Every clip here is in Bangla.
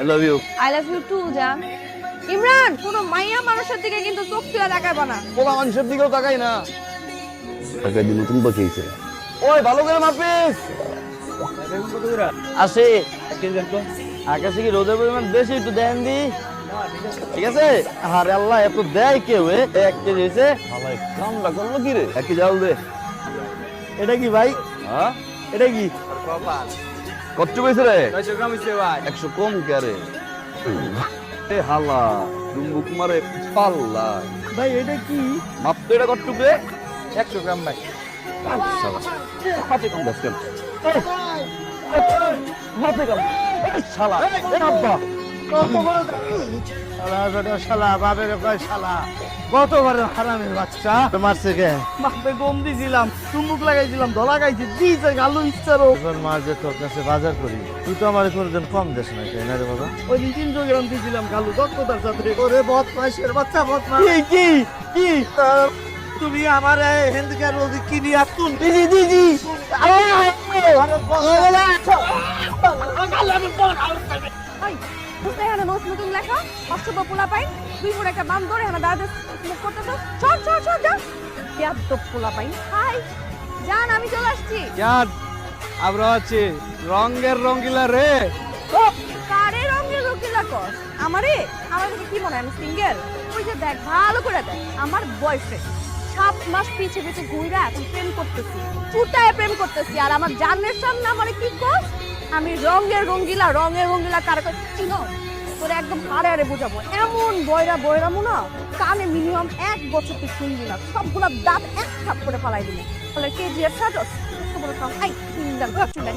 I love you. I love you too জান। ইমরান, কোনো মাইয়া মানুষের দিকে কিন্তু চোখ তুলে তাকাইবা না। পোলা মানুষের দিকেও তাকাই না। টাকা দিয়ে নতুন বাকিয়েছে। ওই ভালো করে মাপিস। আসে আকাশে কি রোদের পরিমাণ বেশি, একটু দেন দি। ঠিক আছে। আরে আল্লাহ, এত দেয় কেউ? 1 কেজি হয়েছে। কামটা করলো কি রে? 1 কেজি আলু দে। এটা কি ভাই? হ্যাঁ, এটা কি? কত হয়েছে রে? 900 গ্রাম হইছে ভাই। 100 কম কে রে? এ হালা ডুম্বুক মারে পাল্লা। ভাই এটা কি? মাপ তো এটা কত রে? 100 গ্রাম ভাই। হাতে কম দাস কেন? হাতে কম। শালা আব্বা কত বড় শালা, বেটা শালা, বাপের কয় শালা, কত বড় হারামের বাচ্চা। মারছে কে? বাপে গম দিছিলাম, চুম্বুক লাগাইছিলাম, ধলা গাইছি, দিছে গালু ইচ্ছারও। এখন মার যে তোর কাছে বাজার করি, তুই তো আমার কোনদিন কম দেশ না, তাই না রে বাবা? ওই দিন 300 গ্রাম দিছিলাম গালু, দক্ষতার সাথে। ওরে বদমাইশের বাচ্চা, বদমাশ। কি কি তুমি আমার হেন্দিকার রোজি কি নিয়ে আসতুন? দিদি দিদি ওই বুঝতে এখানে নতুন লেখা অষ্টম পোলা পাই, তুই মোর একটা বান্দর এখানে দাঁড়াতে মুখ করতেছ। চল চল চল যা। বেয়াদব পোলা পাই। হাই জান, আমি চলে আসছি। জান আমরা আছে রঙের রঙিলা রে। কারে রঙের রকিলা কর? আমারে আমার কাছে কি মনে হয় আমি সিঙ্গেল? ওই যে দেখ, ভালো করে দেখ, আমার বয়ফ্রেন্ড 7 মাস পিছে পিছে ঘুরে এখন প্রেম করতেছি, চুটায় প্রেম করতেছি। আর আমার জানের সামনে আমার কি কস? আমি রঙের রঙ্গিলা কার কাছে চিনো? তোরে একদম হারে হারে বুঝাবো। এমন বয়রা মুনা কানে মিনিমাম 1 বছর তুই শুনবি না, সবগুলা দাঁত এক থাপ করে ফালাই দিবি। বলে কেজি এর সাজস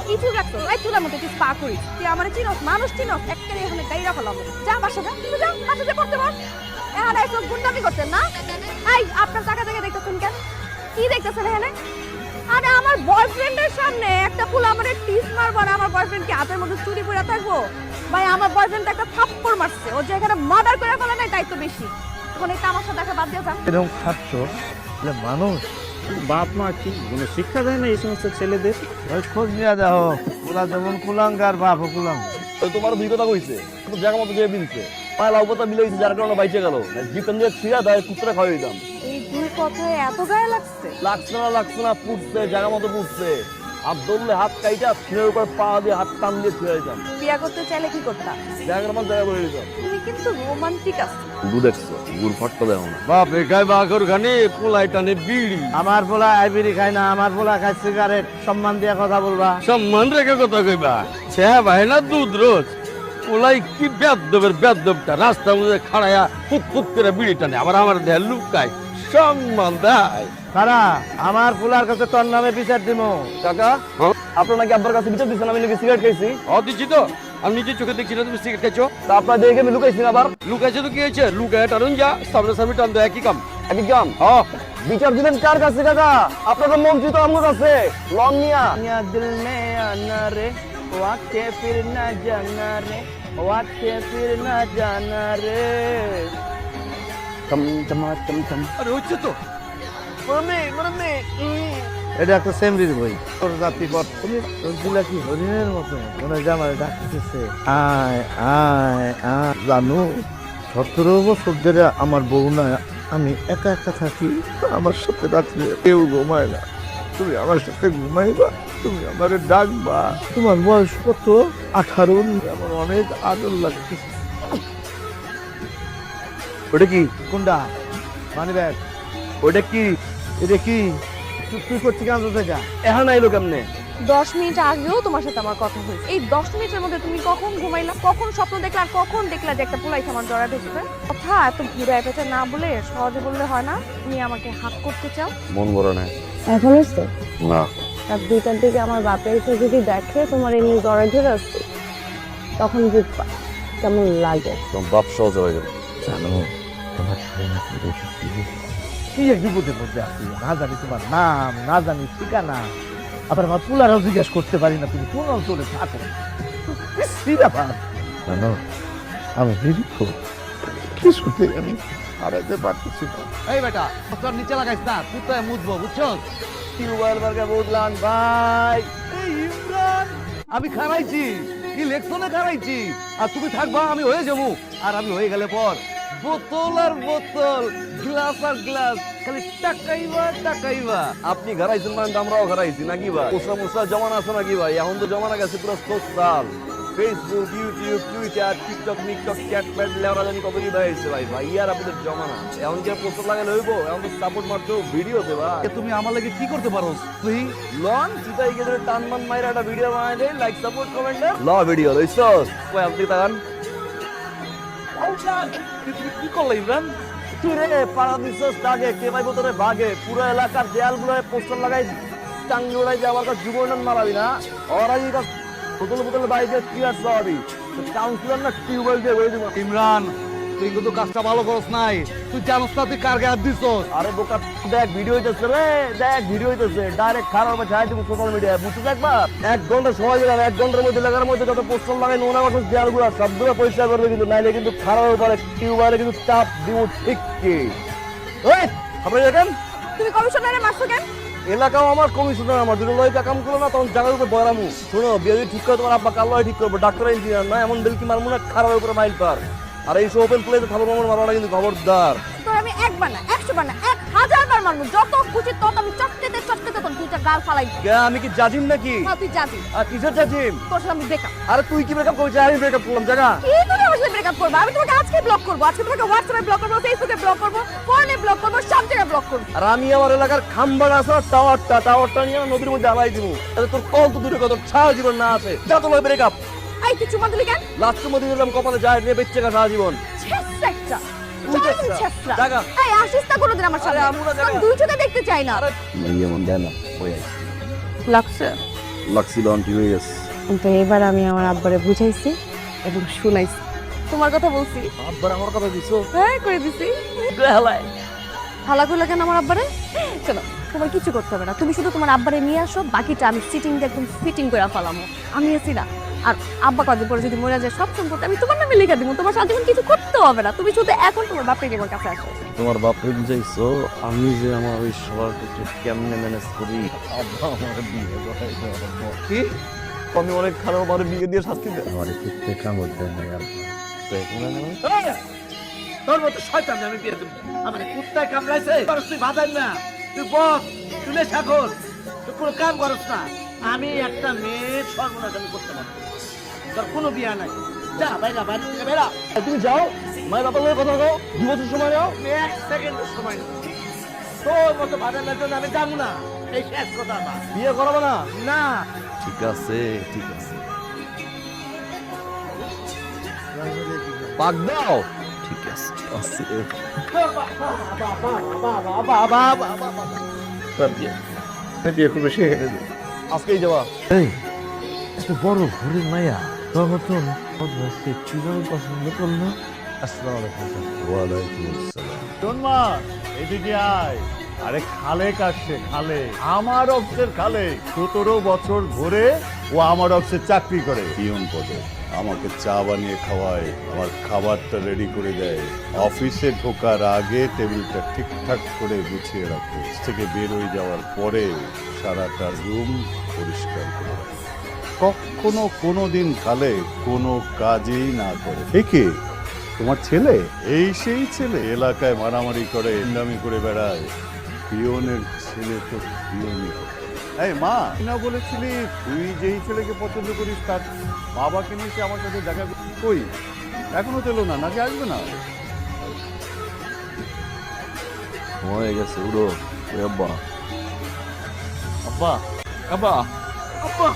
কিছু রাখতো তাই চুলার মধ্যে তুই পা করিস। তুই আমার চিনস, মানুষ চিনস, একেবারে এখানে গাইরা ফেলাবো। যা বাসা যা, তুই যা বাসা যা, করতে পার। এখানে একদম গুন্ডামি করতেন না? এই আপনার টাকা থেকে দেখতেছেন কেন? কি দেখতেছেন এখানে? আরে আমার বয়ফ্রেন্ডের সামনে একটা ফুল আমার টিস মারবো না? আমার বয়ফ্রেন্ড কি হাতের মধ্যে চুরি পরে থাকবো? ভাই আমার বয়ফ্রেন্ড একটা থাপ্পড় মারছে, ও যেখানে মার্ডার করে ফেলে নাই তাই তো বেশি। এখন এই তামাশা দেখা বাদ দিয়ে যান। এরকম খাচ্ছ মানুষ বাপ মা কি কোনো শিক্ষা দেয় না এই সমস্ত ছেলেদের? ওই খোঁজ নিয়ে যাও, ওরা যেমন কুলাঙ্গার বাপ কুলাঙ্গ। তোমার দুই কথা কইছে, কিন্তু জায়গা মতো দিয়ে দিচ্ছে। পায়ে লাউ পাতা মিলাইছে, যার কারণে বাইচে গেল। জিপেন দিয়ে ছিঁড়া দেয়, কুত্তরা খাওয়াই দিতাম। এই দুই কথায় এত গায়ে লাগছে? লাগছে না, পুড়ছে, জায়গা মতো পুড়ছে। হাত ধরলে হাত কাইটা, ছিঁড়ের উপর পা দিয়ে হাত টান দিয়ে ছিঁড়ে দিতাম। বিয়া করতে চাইলে কি করতাম? জায়গার মতো জায়গা বলে দিতাম। তুমি কিন্তু রোমান্টিক আছো। গু দেখছো, গুড় ফাটটা দেখো না। বাপ একাই বাকর খানি পোলাই টানে বিড়ি। আমার পোলা আই বিড়ি খায় না, আমার পোলা খায় সিগারেট। সম্মান দিয়ে কথা বলবা, সম্মান রেখে কথা কইবা। সে ভাই না দুধ রোজ ওলাই কি বেদবটা রাস্তার মধ্যে খাড়ায়া ফুট করে বিড়ি টানে, আবার আমার দেহ লুকায়। সম্মান দেয় কারা? আমার পোলার কাছে তোর নামে বিচার দিমো। কাকা, আপনার নাকি আব্বার কাছে বিচার দিচ্ছেন আমি নাকি সিগারেট খাইছি? দিচ্ছি তো, আমি নিজের চোখে দেখছি না তুমি সিগারেট খাইছো। তা আপনার দেখে আমি লুকাইছি না আবার? লুকাইছো তো কি হয়েছে? লুকায় টানুন যা, সামনে সামনে টান দেয়, একই কাম। একই কাম। বিচার দিলেন কার কাছে কাকা? আপনাদের মন্ত্রী তো আমার কাছে। লন নিয়া দিল মে আনা রে, ওয়াকে ফির না জানা রে, ওয়াকে ফির না জানা রে। আরে হচ্ছে তো এটা একটা সেমরির বই। তোর জাতি পথ তোরগুলা কি হরিণের মতো মনে জামাই ডাকতেছে, আয় আয় আয়। জানো 17 বছর ধরে আমার বউ না, আমি একা একা থাকি। আমার সাথে রাত্রে কেউ ঘুমায় না। তুমি আমার সাথে ঘুমাইবা, তুমি আমার ডাকবা। তোমার বয়স কত? 18। আমার অনেক আদর লাগতেছে। ওটা কি? কোনটা? Money bag. ওটা কি? এটা কি? তুই করছি কেন থেকে? এখন আইলো কেমনে? 10 মিনিট আগেও তোমার সাথে আমার কথা হয়েছে। এই 10 মিনিটের মধ্যে তুমি কখন ঘুমাইলা, কখন স্বপ্ন দেখলা, আর কখন দেখলা যে একটা পোলাই আমার জড়া ঢুকবে? কথা এত ঘুরে পেঁচে না বলে সহজে বললে হয় না? তুমি আমাকে হাত করতে চাও? মন বড় না। এখন হচ্ছে না, রাত 2টার দিকে আমার বাপের এসে যদি দেখে তোমার এমনি জড়া ধরে আসছে, তখন বুঝবা কেমন লাগে। তোমার বাপ সহজ হয়ে গেল। জানো তোমার কি এক বিপদের মধ্যে আছি। না জানি তোমার নাম, না জানি ঠিকানা, আবার আমার পুলারাও জিজ্ঞেস করতে পারি না তুমি কোন অঞ্চলে থাকো। জানো আমি নিরীক্ষ, কিছুতে আমি হারাইতে পারতেছি না। এই বেটা তোর নিচে লাগাইস না, কুত্তায় মুদবো, বুঝছো? টিউবওয়েল বার্গে বুঝলাম ভাই। এই ইমরান, আমি খারাইছি ইলেকশনে খারাইছি আর তুমি থাকবা আমি হয়ে যাবো আর আমি হয়ে গেলে পর বোতল আর বোতল গ্লাস আর গ্লাস খালি টাকাইবা আপনি ঘরাইছেন মানে আমরাও ঘরাইছি নাকি ভাই মুসা জমানা আছে নাকি ভাই এখন তো জমানা গেছে পুরো social Facebook YouTube Twitter TikTok মিকটক চ্যাটপ্যাট লেওরা জানি কত কি হয়েছে ভাই ভাই ইয়ার আপনাদের জমানা এখন কি পোস্টার লাগালে হইব এখন তো সাপোর্ট মারছো ভিডিও দেবা তুমি আমার লাগে কি করতে পারো তুই লন চিতাই গেলে টানমান মাইরা একটা ভিডিও বানাই দে লাইক সাপোর্ট কমেন্ট ল ভিডিও লইছস কই আপনি তাকান কি করলে ইমরান তুই রে পাড়া দিছস দাগে কে ভাই তোরে ভাগে পুরো এলাকার দেয়ালগুলোয় পোস্টার লাগাই টাঙ্গি উড়াই যে আমার কাছে জীবন মারাবি না ওরাই বোতল বাইকে কি আর সবই কাউন্সিলর না টিউবওয়েল দিয়ে বলে দিব ইমরান তুই কিন্তু কাজটা ভালো করছ নাই তুই জানোস না তুই কার গায়ে দিছস আরে বোকা দেখ ভিডিও হইতেছে রে দেখ ভিডিও হইতেছে ডাইরেক্ট খারাপ হবে ছাই দিব সোশ্যাল মিডিয়ায় বুঝছিস একবার 1 ঘন্টা সময় দিলাম 1 ঘন্টার মধ্যে লাগার মধ্যে যত পোস্টার লাগাই নোনা করছিস দেয়ালগুলো সবগুলো পরিষ্কার করবে কিন্তু নাইলে কিন্তু খারাপ হবে টিউবওয়েলে কিন্তু চাপ দিব ঠিক কি ওই আপনি দেখেন তুমি কমিশনারে মারছো কেন? এলাকাও আমার কমিশনার আমার দুটো লয়টা কাম করলো না তখন জায়গার উপরে বয়রামু শোনো বিয়ে ঠিক করে তোমার আব্বা কাল ঠিক করবো ডাক্তার ইঞ্জিনিয়ার না এমন বেলকি মারবো না খারাপের উপরে মাইল পার আর এই ওপেন প্লেতে থালো মামুর মারবা কিন্তু খবরদার তোর আমি একবার না 100 বার না 1000 বার মারবো যত খুশি তত আমি চটকেতে তোর দুইটা গাল ফালাই কে আমি কি জাজিম নাকি হ্যাঁ তুই যাবি আর কিসের জাজিম তোর সাথে আমি ব্রেকআপ আরে তুই কি ব্রেকআপ করছিস আমি ব্রেকআপ করলাম জায়গা কি তুই আমার সাথে ব্রেকআপ করবি আমি তোমাকে আজকে ব্লক করবো আজকে তোমাকে হোয়াটসঅ্যাপে ব্লক করবো ফেসবুকে ব্লক করবো ফোনে ব্লক করবো সব জায়গায় ব্লক করবো আর আমি আমার এলাকার খাম্বার আছে টাওয়ারটা নিয়ে নদীর মধ্যে আলাই দিব তাহলে তোর কল তো দূরে কত ছাড়া জীবন না আছে যা তো ব্রেকআপ এই তুই চুমা দিলি কেন লাস্ট মধ্যে দিলাম কপালে যায় রে বেঁচে গা সারা জীবন ছেসরা একটা উঠেছে। ছেসরা জাগা। এই আসিস না কোনোদিন আমার সাথে আরে আমুরা জাগা। আমি দুই চোখে দেখতে চাই না ইয়ে মন দেয় না ওই লাগছে লাগছিল আন্টি হয়ে গেছে তো এবার আমি আমার আব্বারে বুঝাইছি এবং শুনাইছি তোমার কথা বলছি আব্বার আমার কথা দিছো হ্যাঁ করে দিছি হেলায় হালা করলে কেন আমার আব্বারে চলো তোমার কিছু করতে হবে না তুমি শুধু তোমার আব্বারে নিয়ে আসো বাকিটা আমি সিটিং দিয়ে একদম ফিটিং করে ফেলামো আমি আছি না আর আব্বা কদিন পরে যদি মরে যায় সব সম্পত্তি আমি তোমার নামে লিখে দিব তোমার সাথে কিছু করতে হবে না তুমি শুধু এখন তোমার বাপকে আমার কাছে আসো তোমার বাপরে বুঝাইছো আমি যে আমার ওই সবার কিছু কেমনে ম্যানেজ করি আব্বা আমার বিয়ে কি আমি অনেক খারাপ আমার বিয়ে দিয়ে শাস্তি দেয় আমার কুত্তে কামড় দেয় না তোর মতো শয়তান আমি বিয়ে দেব আমার কুত্তায় কামড়াইছে তুই বাজার না তুই বস তুই সাগর তুই কোনো কাম করস না আমি একটা মেয়ের সর্বনাশ আমি করতে পারবো তোর কোনো বিয়া নাই যা বাইরা বাইরে থেকে বেরা তুমি যাও মায়ের বাবার লগে কথা কও 2 বছর সময় নাও 1 সেকেন্ডের সময় নেই তোর মতো বাজারের জন্য আমি যাবো না এই শেষ কথা আমার বিয়ে করাবো না না ঠিক আছে পাক দাও ঠিক আছে বিয়ে করবে সে আজকেই যাবা এই এত বড় ঘুরের মায়া তোর মতন কিভাবে পছন্দ করলো আসসালামু আলাইকুম ওয়ালাইকুম আসসালাম শোন মা এদিকে আয় আরে খালে কাটছে খালে আমার অফিসের খালে 17 বছর ধরে ও আমার অফিসে চাকরি করে পিয়ন পদে আমাকে চা বানিয়ে খাওয়ায় আমার খাবারটা রেডি করে দেয় অফিসে ঢোকার আগে টেবিলটা ঠিকঠাক করে গুছিয়ে রাখে অফিস থেকে বের হয়ে যাওয়ার পরে সারাটা রুম পরিষ্কার করে রাখে কখনো কোনোদিন খালে কোনো কাজই না করে একে তোমার ছেলে এই সেই ছেলে এলাকায় মারামারি করে ইন্দামি করে বেড়ায় পিয়নের ছেলে তো পিয়নই করে। এই মা না বলেছিলি তুই যেই ছেলেকে পছন্দ করিস তার বাবাকে নিয়ে এসে আমার সাথে দেখা কই এখনো তো এলো না নাকি আসবে না হয়ে গেছে উড়ো ওই আব্বা আব্বা আব্বা আব্বা